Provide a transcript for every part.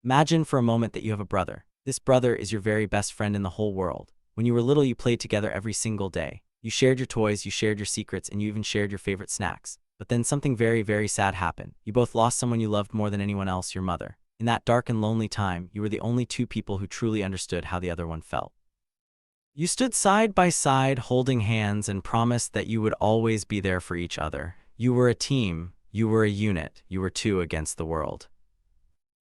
Imagine for a moment that you have a brother. This brother is your very best friend in the whole world. When you were little, you played together every single day. You shared your toys, you shared your secrets, and you even shared your favorite snacks. But then something very, very sad happened. You both lost someone you loved more than anyone else, your mother. In that dark and lonely time, you were the only two people who truly understood how the other one felt. You stood side by side, holding hands, and promised that you would always be there for each other. You were a team. You were a unit. You were two against the world.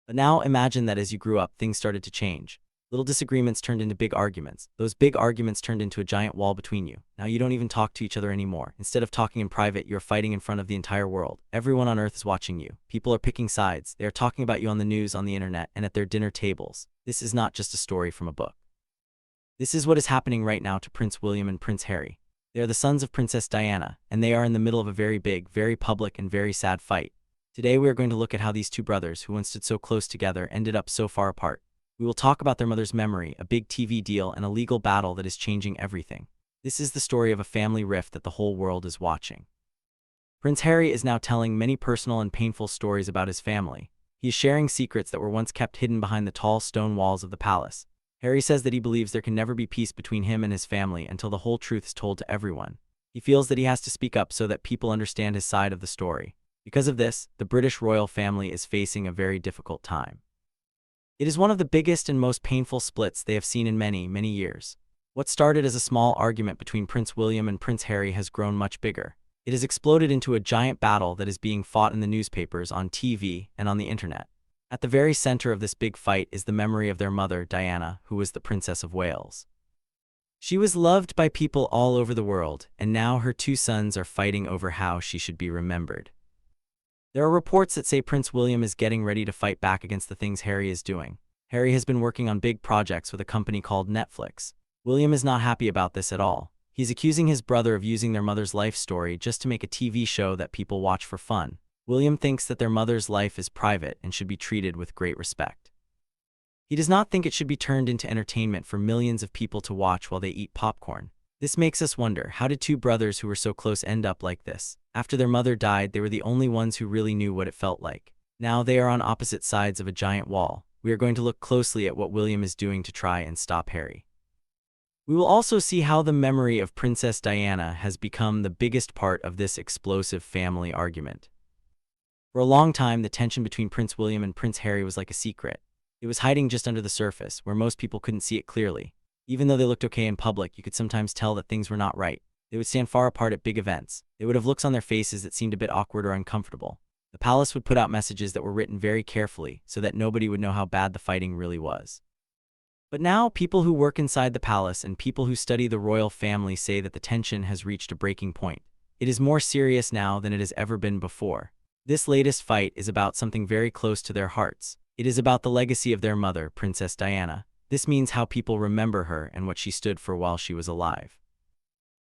But now imagine that as you grew up, things started to change. Little disagreements turned into big arguments. Those big arguments turned into a giant wall between you. Now you don't even talk to each other anymore. Instead of talking in private, you're fighting in front of the entire world. Everyone on earth is watching you. People are picking sides. They are talking about you on the news, on the internet, and at their dinner tables. This is not just a story from a book. This is what is happening right now to Prince William and Prince Harry. They are the sons of Princess Diana, and they are in the middle of a very big, very public, and very sad fight. Today we are going to look at how these two brothers, who once stood so close together, ended up so far apart. We will talk about their mother's memory, a big TV deal, and a legal battle that is changing everything. This is the story of a family rift that the whole world is watching. Prince Harry is now telling many personal and painful stories about his family. He is sharing secrets that were once kept hidden behind the tall stone walls of the palace. Harry says that he believes there can never be peace between him and his family until the whole truth is told to everyone. He feels that he has to speak up so that people understand his side of the story. Because of this, the British royal family is facing a very difficult time. It is one of the biggest and most painful splits they have seen in many, many years. What started as a small argument between Prince William and Prince Harry has grown much bigger. It has exploded into a giant battle that is being fought in the newspapers, on TV, and on the internet. At the very center of this big fight is the memory of their mother, Diana, who was the Princess of Wales. She was loved by people all over the world, and now her two sons are fighting over how she should be remembered. There are reports that say Prince William is getting ready to fight back against the things Harry is doing. Harry has been working on big projects with a company called Netflix. William is not happy about this at all. He's accusing his brother of using their mother's life story just to make a TV show that people watch for fun. William thinks that their mother's life is private and should be treated with great respect. He does not think it should be turned into entertainment for millions of people to watch while they eat popcorn. This makes us wonder, how did two brothers who were so close end up like this? After their mother died, they were the only ones who really knew what it felt like. Now they are on opposite sides of a giant wall. We are going to look closely at what William is doing to try and stop Harry. We will also see how the memory of Princess Diana has become the biggest part of this explosive family argument. For a long time, the tension between Prince William and Prince Harry was like a secret. It was hiding just under the surface, where most people couldn't see it clearly. Even though they looked okay in public, you could sometimes tell that things were not right. They would stand far apart at big events. They would have looks on their faces that seemed a bit awkward or uncomfortable. The palace would put out messages that were written very carefully so that nobody would know how bad the fighting really was. But now, people who work inside the palace and people who study the royal family say that the tension has reached a breaking point. It is more serious now than it has ever been before. This latest fight is about something very close to their hearts. It is about the legacy of their mother, Princess Diana. This means how people remember her and what she stood for while she was alive.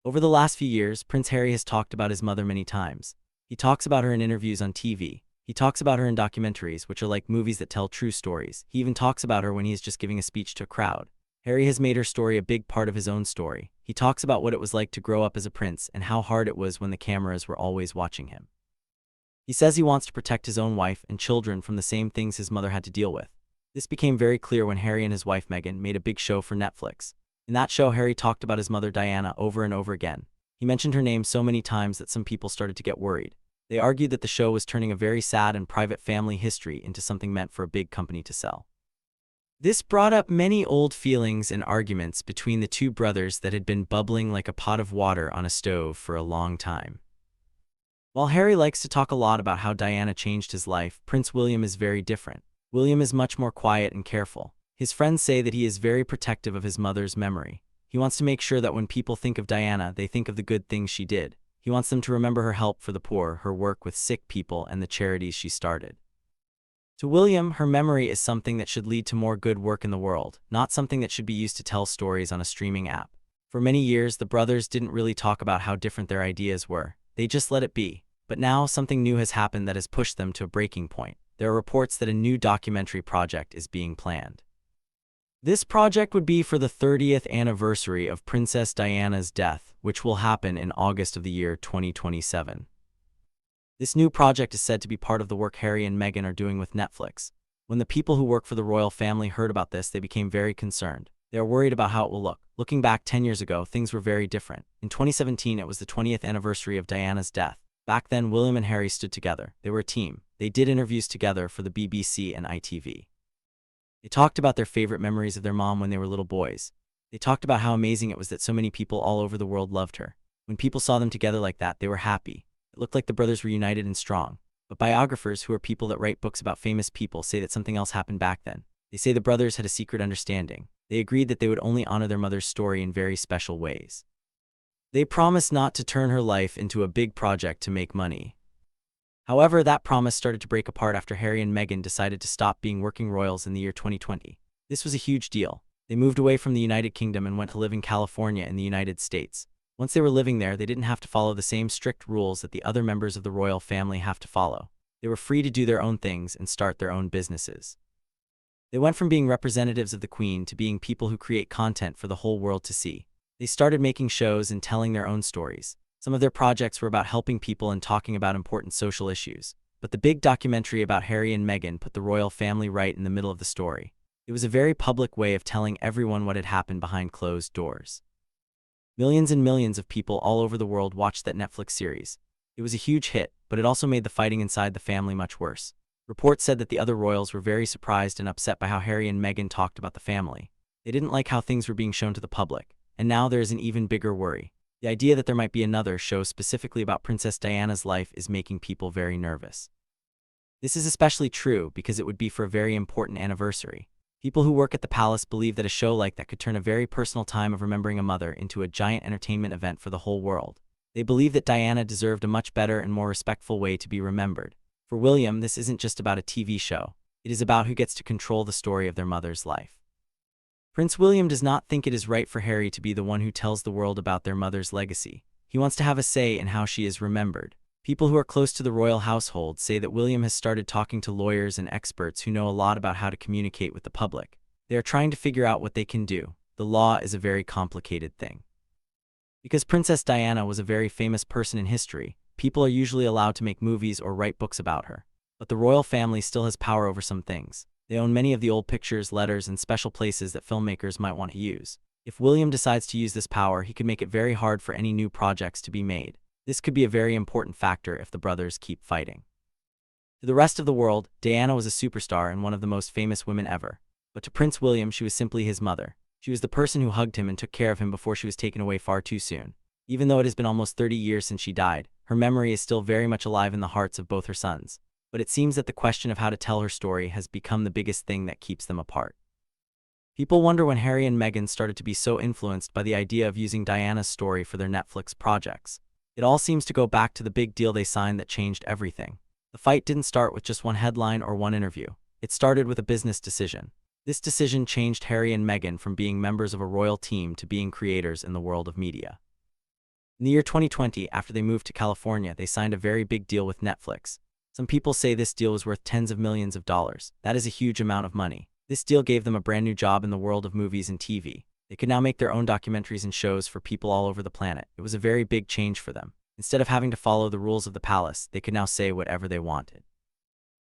Over the last few years, Prince Harry has talked about his mother many times. He talks about her in interviews on TV. He talks about her in documentaries, which are like movies that tell true stories. He even talks about her when he is just giving a speech to a crowd. Harry has made her story a big part of his own story. He talks about what it was like to grow up as a prince and how hard it was when the cameras were always watching him. He says he wants to protect his own wife and children from the same things his mother had to deal with. This became very clear when Harry and his wife Meghan made a big show for Netflix. In that show, Harry talked about his mother Diana over and over again. He mentioned her name so many times that some people started to get worried. They argued that the show was turning a very sad and private family history into something meant for a big company to sell. This brought up many old feelings and arguments between the two brothers that had been bubbling like a pot of water on a stove for a long time. While Harry likes to talk a lot about how Diana changed his life, Prince William is very different. William is much more quiet and careful. His friends say that he is very protective of his mother's memory. He wants to make sure that when people think of Diana, they think of the good things she did. He wants them to remember her help for the poor, her work with sick people, and the charities she started. To William, her memory is something that should lead to more good work in the world, not something that should be used to tell stories on a streaming app. For many years, the brothers didn't really talk about how different their ideas were. They just let it be. But now, something new has happened that has pushed them to a breaking point. There are reports that a new documentary project is being planned. This project would be for the 30th anniversary of Princess Diana's death, which will happen in August of the year 2027. This new project is said to be part of the work Harry and Meghan are doing with Netflix. When the people who work for the royal family heard about this, they became very concerned. They are worried about how it will look. Looking back 10 years ago, things were very different. In 2017, it was the 20th anniversary of Diana's death. Back then, William and Harry stood together. They were a team. They did interviews together for the BBC and ITV. They talked about their favorite memories of their mom when they were little boys. They talked about how amazing it was that so many people all over the world loved her. When people saw them together like that, they were happy. It looked like the brothers were united and strong. But biographers, who are people that write books about famous people, say that something else happened back then. They say the brothers had a secret understanding. They agreed that they would only honor their mother's story in very special ways. They promised not to turn her life into a big project to make money. However, that promise started to break apart after Harry and Meghan decided to stop being working royals in the year 2020. This was a huge deal. They moved away from the United Kingdom and went to live in California in the United States. Once they were living there, they didn't have to follow the same strict rules that the other members of the royal family have to follow. They were free to do their own things and start their own businesses. They went from being representatives of the Queen to being people who create content for the whole world to see. They started making shows and telling their own stories. Some of their projects were about helping people and talking about important social issues. But the big documentary about Harry and Meghan put the royal family right in the middle of the story. It was a very public way of telling everyone what had happened behind closed doors. Millions and millions of people all over the world watched that Netflix series. It was a huge hit, but it also made the fighting inside the family much worse. Reports said that the other royals were very surprised and upset by how Harry and Meghan talked about the family. They didn't like how things were being shown to the public. And now there is an even bigger worry. The idea that there might be another show specifically about Princess Diana's life is making people very nervous. This is especially true because it would be for a very important anniversary. People who work at the palace believe that a show like that could turn a very personal time of remembering a mother into a giant entertainment event for the whole world. They believe that Diana deserved a much better and more respectful way to be remembered. For William, this isn't just about a TV show. It is about who gets to control the story of their mother's life. Prince William does not think it is right for Harry to be the one who tells the world about their mother's legacy. He wants to have a say in how she is remembered. People who are close to the royal household say that William has started talking to lawyers and experts who know a lot about how to communicate with the public. They are trying to figure out what they can do. The law is a very complicated thing. Because Princess Diana was a very famous person in history, people are usually allowed to make movies or write books about her. But the royal family still has power over some things. They own many of the old pictures, letters, and special places that filmmakers might want to use. If William decides to use this power, he could make it very hard for any new projects to be made. This could be a very important factor if the brothers keep fighting. To the rest of the world, Diana was a superstar and one of the most famous women ever. But to Prince William, she was simply his mother. She was the person who hugged him and took care of him before she was taken away far too soon. Even though it has been almost 30 years since she died, her memory is still very much alive in the hearts of both her sons. But it seems that the question of how to tell her story has become the biggest thing that keeps them apart. People wonder when Harry and Meghan started to be so influenced by the idea of using Diana's story for their Netflix projects. It all seems to go back to the big deal they signed that changed everything. The fight didn't start with just one headline or one interview. It started with a business decision. This decision changed Harry and Meghan from being members of a royal team to being creators in the world of media. In the year 2020, after they moved to California, they signed a very big deal with Netflix. Some people say this deal was worth tens of millions of dollars. That is a huge amount of money. This deal gave them a brand new job in the world of movies and TV. They could now make their own documentaries and shows for people all over the planet. It was a very big change for them. Instead of having to follow the rules of the palace, they could now say whatever they wanted.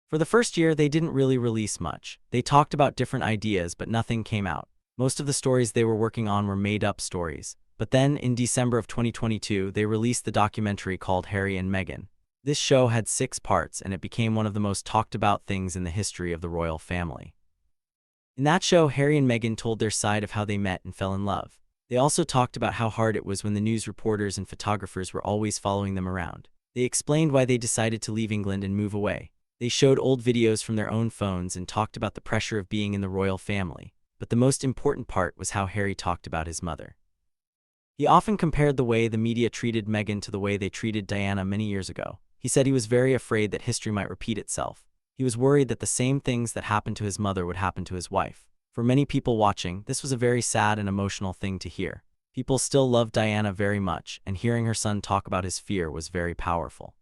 For the first year, they didn't really release much. They talked about different ideas, but nothing came out. Most of the stories they were working on were made-up stories. But then, in December of 2022, they released the documentary called Harry and Meghan. This show had 6 parts, and it became one of the most talked-about things in the history of the royal family. In that show, Harry and Meghan told their side of how they met and fell in love. They also talked about how hard it was when the news reporters and photographers were always following them around. They explained why they decided to leave England and move away. They showed old videos from their own phones and talked about the pressure of being in the royal family. But the most important part was how Harry talked about his mother. He often compared the way the media treated Meghan to the way they treated Diana many years ago. He said he was very afraid that history might repeat itself. He was worried that the same things that happened to his mother would happen to his wife. For many people watching, this was a very sad and emotional thing to hear. People still loved Diana very much, and hearing her son talk about his fear was very powerful.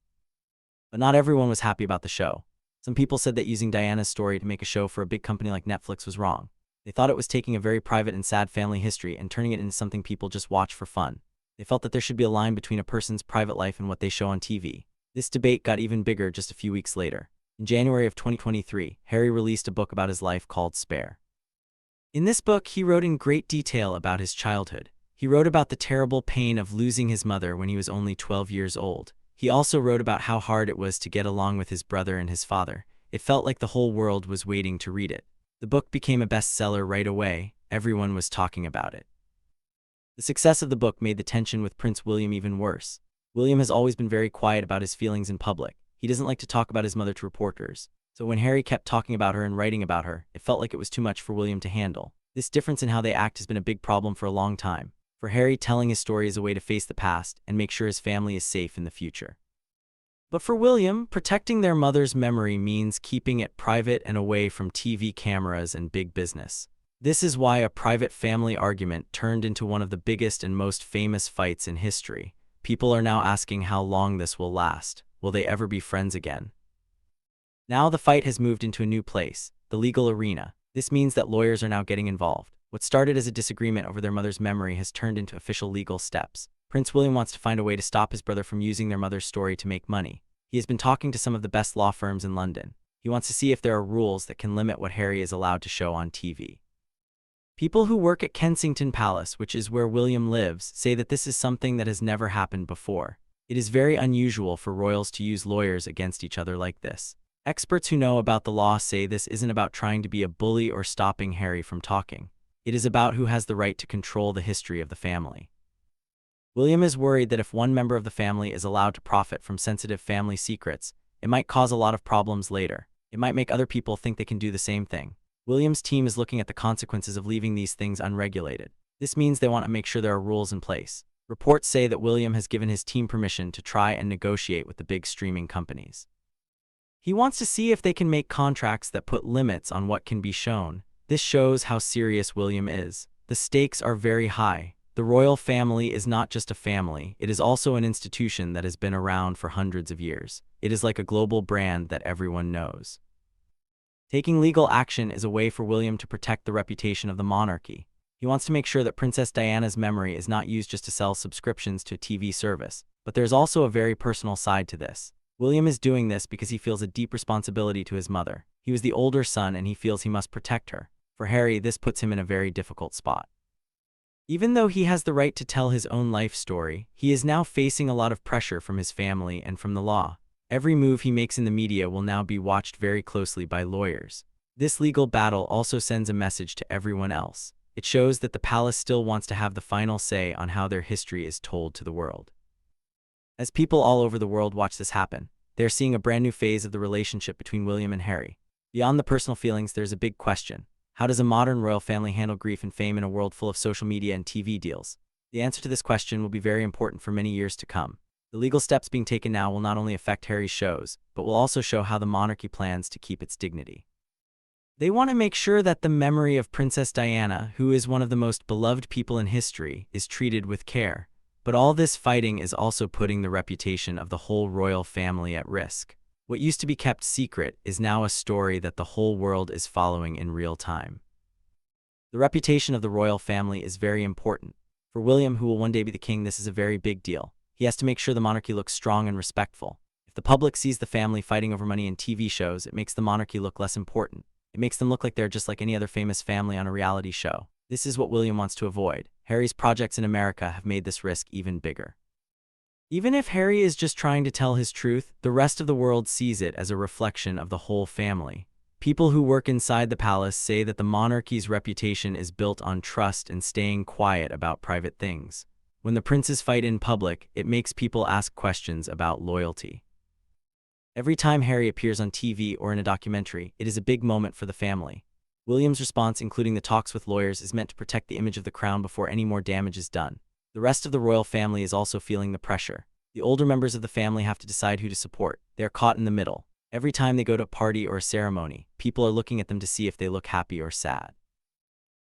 But not everyone was happy about the show. Some people said that using Diana's story to make a show for a big company like Netflix was wrong. They thought it was taking a very private and sad family history and turning it into something people just watch for fun. They felt that there should be a line between a person's private life and what they show on TV. This debate got even bigger just a few weeks later. In January of 2023, Harry released a book about his life called Spare. In this book, he wrote in great detail about his childhood. He wrote about the terrible pain of losing his mother when he was only 12 years old. He also wrote about how hard it was to get along with his brother and his father. It felt like the whole world was waiting to read it. The book became a bestseller right away. Everyone was talking about it. The success of the book made the tension with Prince William even worse. William has always been very quiet about his feelings in public. He doesn't like to talk about his mother to reporters. So when Harry kept talking about her and writing about her, it felt like it was too much for William to handle. This difference in how they act has been a big problem for a long time. For Harry, telling his story is a way to face the past and make sure his family is safe in the future. But for William, protecting their mother's memory means keeping it private and away from TV cameras and big business. This is why a private family argument turned into one of the biggest and most famous fights in history. People are now asking how long this will last. Will they ever be friends again? Now the fight has moved into a new place, the legal arena. This means that lawyers are now getting involved. What started as a disagreement over their mother's memory has turned into official legal steps. Prince William wants to find a way to stop his brother from using their mother's story to make money. He has been talking to some of the best law firms in London. He wants to see if there are rules that can limit what Harry is allowed to show on TV. People who work at Kensington Palace, which is where William lives, say that this is something that has never happened before. It is very unusual for royals to use lawyers against each other like this. Experts who know about the law say this isn't about trying to be a bully or stopping Harry from talking. It is about who has the right to control the history of the family. William is worried that if one member of the family is allowed to profit from sensitive family secrets, it might cause a lot of problems later. It might make other people think they can do the same thing. William's team is looking at the consequences of leaving these things unregulated. This means they want to make sure there are rules in place. Reports say that William has given his team permission to try and negotiate with the big streaming companies. He wants to see if they can make contracts that put limits on what can be shown. This shows how serious William is. The stakes are very high. The royal family is not just a family, it is also an institution that has been around for hundreds of years. It is like a global brand that everyone knows. Taking legal action is a way for William to protect the reputation of the monarchy. He wants to make sure that Princess Diana's memory is not used just to sell subscriptions to a TV service. But there's also a very personal side to this. William is doing this because he feels a deep responsibility to his mother. He was the older son and he feels he must protect her. For Harry, this puts him in a very difficult spot. Even though he has the right to tell his own life story, he is now facing a lot of pressure from his family and from the law. Every move he makes in the media will now be watched very closely by lawyers. This legal battle also sends a message to everyone else. It shows that the palace still wants to have the final say on how their history is told to the world. As people all over the world watch this happen, they are seeing a brand new phase of the relationship between William and Harry. Beyond the personal feelings, there's a big question. How does a modern royal family handle grief and fame in a world full of social media and TV deals? The answer to this question will be very important for many years to come. The legal steps being taken now will not only affect Harry's shows, but will also show how the monarchy plans to keep its dignity. They want to make sure that the memory of Princess Diana, who is one of the most beloved people in history, is treated with care. But all this fighting is also putting the reputation of the whole royal family at risk. What used to be kept secret is now a story that the whole world is following in real time. The reputation of the royal family is very important. For William, who will one day be the king, this is a very big deal. He has to make sure the monarchy looks strong and respectful. If the public sees the family fighting over money in TV shows, it makes the monarchy look less important. It makes them look like they're just like any other famous family on a reality show. This is what William wants to avoid. Harry's projects in America have made this risk even bigger. Even if Harry is just trying to tell his truth, the rest of the world sees it as a reflection of the whole family. People who work inside the palace say that the monarchy's reputation is built on trust and staying quiet about private things. When the princes fight in public, it makes people ask questions about loyalty. Every time Harry appears on TV or in a documentary, it is a big moment for the family. William's response, including the talks with lawyers, is meant to protect the image of the crown before any more damage is done. The rest of the royal family is also feeling the pressure. The older members of the family have to decide who to support. They are caught in the middle. Every time they go to a party or a ceremony, people are looking at them to see if they look happy or sad.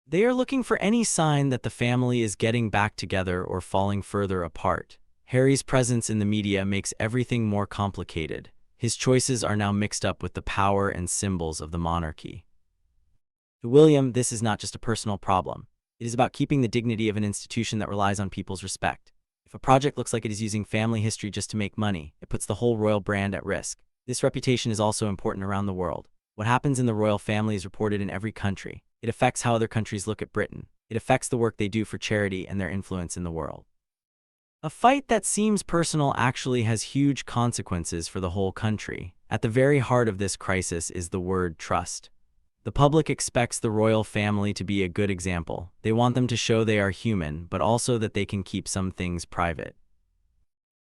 They are looking for any sign that the family is getting back together or falling further apart. Harry's presence in the media makes everything more complicated. His choices are now mixed up with the power and symbols of the monarchy. To William, this is not just a personal problem. It is about keeping the dignity of an institution that relies on people's respect. If a project looks like it is using family history just to make money, it puts the whole royal brand at risk. This reputation is also important around the world. What happens in the royal family is reported in every country. It affects how other countries look at Britain. It affects the work they do for charity and their influence in the world. A fight that seems personal actually has huge consequences for the whole country. At the very heart of this crisis is the word trust. The public expects the royal family to be a good example. They want them to show they are human, but also that they can keep some things private.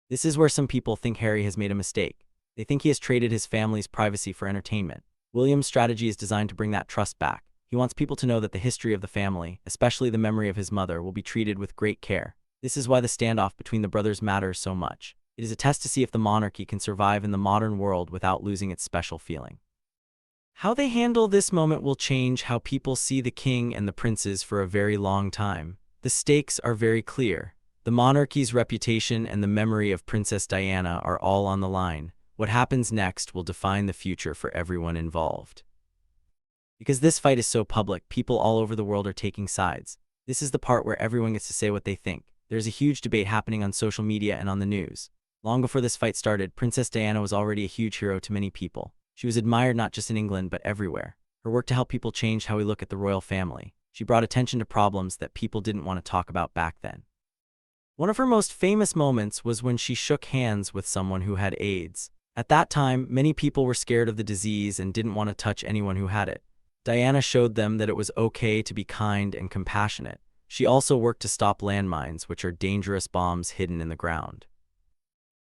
This is where some people think Harry has made a mistake. They think he has traded his family's privacy for entertainment. William's strategy is designed to bring that trust back. He wants people to know that the history of the family, especially the memory of his mother, will be treated with great care. This is why the standoff between the brothers matters so much. It is a test to see if the monarchy can survive in the modern world without losing its special feeling. How they handle this moment will change how people see the king and the princes for a very long time. The stakes are very clear. The monarchy's reputation and the memory of Princess Diana are all on the line. What happens next will define the future for everyone involved. Because this fight is so public, people all over the world are taking sides. This is the part where everyone gets to say what they think. There's a huge debate happening on social media and on the news. Long before this fight started, Princess Diana was already a huge hero to many people. She was admired not just in England but everywhere. Her work to help people changed how we look at the royal family. She brought attention to problems that people didn't want to talk about back then. One of her most famous moments was when she shook hands with someone who had AIDS. At that time, many people were scared of the disease and didn't want to touch anyone who had it. Diana showed them that it was okay to be kind and compassionate. She also worked to stop landmines, which are dangerous bombs hidden in the ground.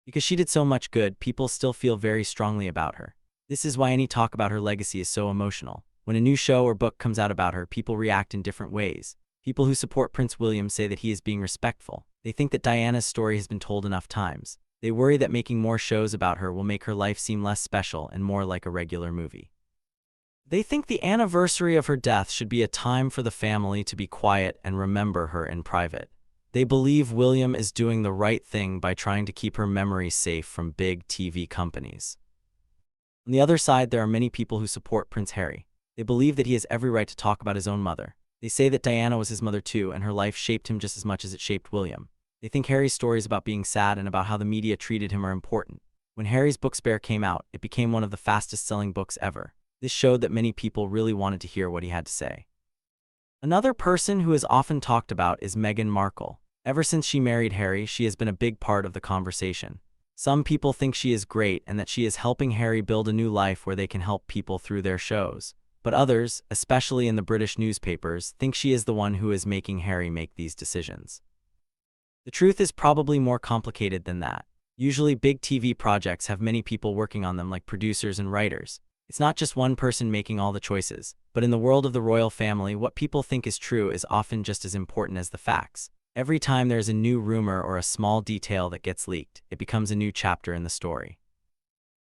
Because she did so much good, people still feel very strongly about her. This is why any talk about her legacy is so emotional. When a new show or book comes out about her, people react in different ways. People who support Prince William say that he is being respectful. They think that Diana's story has been told enough times. They worry that making more shows about her will make her life seem less special and more like a regular movie. They think the anniversary of her death should be a time for the family to be quiet and remember her in private. They believe William is doing the right thing by trying to keep her memory safe from big TV companies. On the other side, there are many people who support Prince Harry. They believe that he has every right to talk about his own mother. They say that Diana was his mother too, and her life shaped him just as much as it shaped William. They think Harry's stories about being sad and about how the media treated him are important. When Harry's book Spare came out, it became one of the fastest-selling books ever. This showed that many people really wanted to hear what he had to say. Another person who is often talked about is Meghan Markle. Ever since she married Harry, she has been a big part of the conversation. Some people think she is great and that she is helping Harry build a new life where they can help people through their shows. But others, especially in the British newspapers, think she is the one who is making Harry make these decisions. The truth is probably more complicated than that. Usually big TV projects have many people working on them, like producers and writers. It's not just one person making all the choices, but in the world of the royal family, what people think is true is often just as important as the facts. Every time there's a new rumor or a small detail that gets leaked, it becomes a new chapter in the story.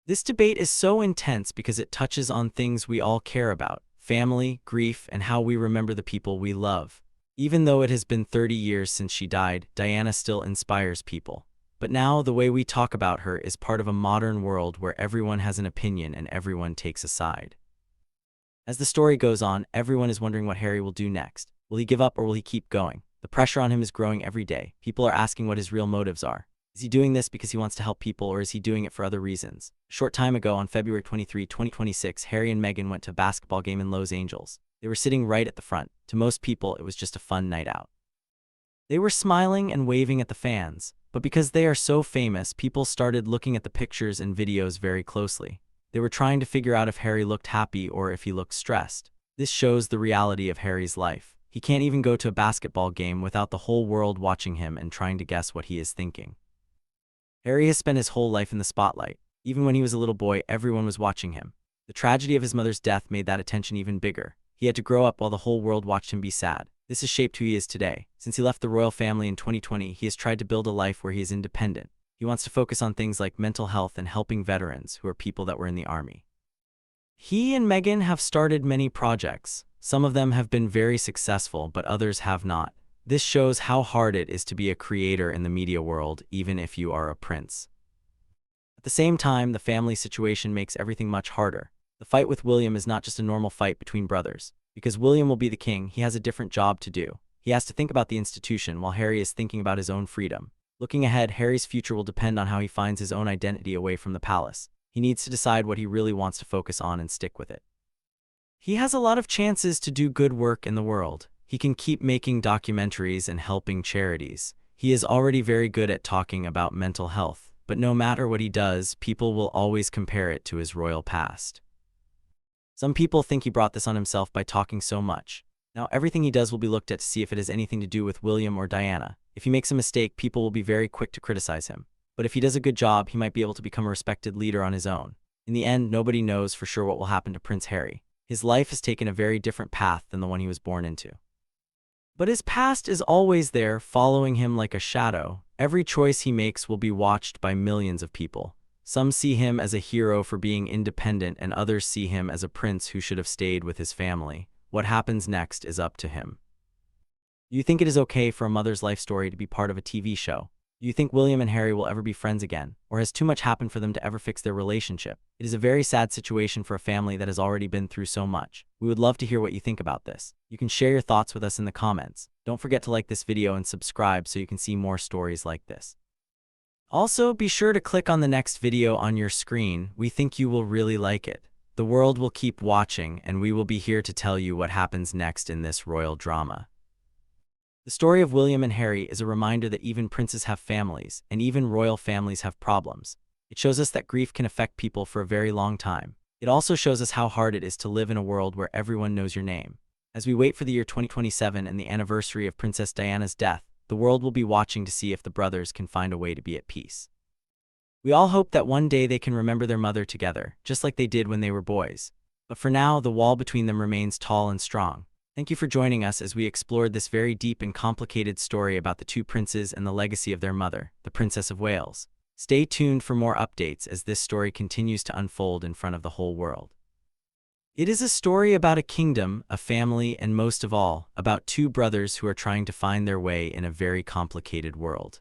This debate is so intense because it touches on things we all care about: family, grief, and how we remember the people we love. Even though it has been 30 years since she died, Diana still inspires people. But now, the way we talk about her is part of a modern world where everyone has an opinion and everyone takes a side. As the story goes on, everyone is wondering what Harry will do next. Will he give up or will he keep going? The pressure on him is growing every day. People are asking what his real motives are. Is he doing this because he wants to help people, or is he doing it for other reasons? A short time ago, on February 23, 2026, Harry and Meghan went to a basketball game in Los Angeles. They were sitting right at the front. To most people, it was just a fun night out. They were smiling and waving at the fans, but because they are so famous, people started looking at the pictures and videos very closely. They were trying to figure out if Harry looked happy or if he looked stressed. This shows the reality of Harry's life. He can't even go to a basketball game without the whole world watching him and trying to guess what he is thinking. Harry has spent his whole life in the spotlight. Even when he was a little boy, everyone was watching him. The tragedy of his mother's death made that attention even bigger. He had to grow up while the whole world watched him be sad. This has shaped who he is today. Since he left the royal family in 2020, he has tried to build a life where he is independent. He wants to focus on things like mental health and helping veterans, who are people that were in the army. He and Meghan have started many projects. Some of them have been very successful, but others have not. This shows how hard it is to be a creator in the media world, even if you are a prince. At the same time, the family situation makes everything much harder. The fight with William is not just a normal fight between brothers. Because William will be the king, he has a different job to do. He has to think about the institution while Harry is thinking about his own freedom. Looking ahead, Harry's future will depend on how he finds his own identity away from the palace. He needs to decide what he really wants to focus on and stick with it. He has a lot of chances to do good work in the world. He can keep making documentaries and helping charities. He is already very good at talking about mental health, but no matter what he does, people will always compare it to his royal past. Some people think he brought this on himself by talking so much. Now everything he does will be looked at to see if it has anything to do with William or Diana. If he makes a mistake, people will be very quick to criticize him. But if he does a good job, he might be able to become a respected leader on his own. In the end, nobody knows for sure what will happen to Prince Harry. His life has taken a very different path than the one he was born into. But his past is always there, following him like a shadow. Every choice he makes will be watched by millions of people. Some see him as a hero for being independent, and others see him as a prince who should have stayed with his family. What happens next is up to him. Do you think it is okay for a mother's life story to be part of a TV show? Do you think William and Harry will ever be friends again, or has too much happened for them to ever fix their relationship? It is a very sad situation for a family that has already been through so much. We would love to hear what you think about this. You can share your thoughts with us in the comments. Don't forget to like this video and subscribe so you can see more stories like this. Also, be sure to click on the next video on your screen. We think you will really like it. The world will keep watching, and we will be here to tell you what happens next in this royal drama. The story of William and Harry is a reminder that even princes have families, and even royal families have problems. It shows us that grief can affect people for a very long time. It also shows us how hard it is to live in a world where everyone knows your name. As we wait for the year 2027 and the anniversary of Princess Diana's death, the world will be watching to see if the brothers can find a way to be at peace. We all hope that one day they can remember their mother together, just like they did when they were boys. But for now, the wall between them remains tall and strong. Thank you for joining us as we explored this very deep and complicated story about the two princes and the legacy of their mother, the Princess of Wales. Stay tuned for more updates as this story continues to unfold in front of the whole world. It is a story about a kingdom, a family, and most of all, about two brothers who are trying to find their way in a very complicated world.